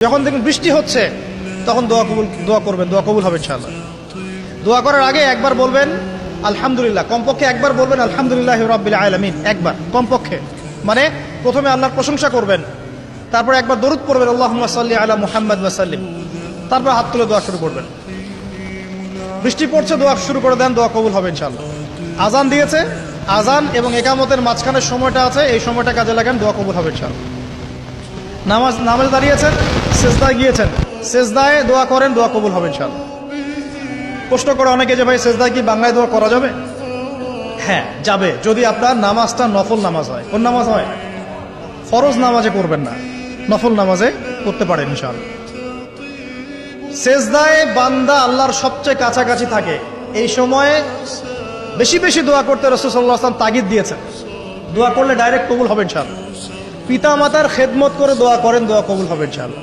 যখন দেখবেন বৃষ্টি হচ্ছে তখন দোয়া করবেন, দোয়া কবুল হবে ইনশাআল্লাহ। দোয়া করার আগে একবার বলবেন আলহামদুলিল্লাহ, কমপক্ষে একবার বলবেন আলহামদুলিল্লাহি রাব্বিল আলামিন, একবার কমপক্ষে। মানে প্রথমে আল্লাহর প্রশংসা করবেন, তারপর একবার দরুদ পড়বেন আল্লাহুম্মা সাল্লি আলা মুহাম্মাদ ওয়া সাল্লিম, তারপর হাত তুলে দোয়া শুরু করবেন। বৃষ্টি পড়ছে, দোয়া শুরু করে দেন, দোয়া কবুল হবে ইনশাআল্লাহ। আজান দিয়েছে, আজান এবং একামতের মাঝখানের সময়টা আছে, এই সময়টা কাজে লাগান, দোয়া কবুল হবে ইনশাআল্লাহ। নামাজ দাঁড়িয়েছেন, সেজদায় গিয়েছেন, সেজদায় দোয়া করেন, দোয়া কবুল হবে ইনশাআল্লাহ। প্রশ্ন করে অনেকে যে ভাই সেজদায় কি বাংলায় দোয়া করা যাবে? হ্যাঁ যাবে, যদি আপনার নামাজটা নফল নামাজ হয়। কোন নামাজ হয়? ফরজ নামাজে করবেন না, নফল নামাজে করতে পারেন ইনশাআল্লাহ। সেজদায় বান্দা আল্লাহর সবচেয়ে কাছাকাছি থাকে, এই সময়ে বেশি বেশি দোয়া করতে রাসূল সাল্লাল্লাহু আলাইহি ওয়াসাল্লাম তাগিদ দিয়েছেন। দোয়া করলে ডাইরেক্ট কবুল হবে ইনশাআল্লাহ। পিতা মাতার খেদমত করে দোয়া করেন, দোয়া কবুল হবে ইনশাআল্লাহ।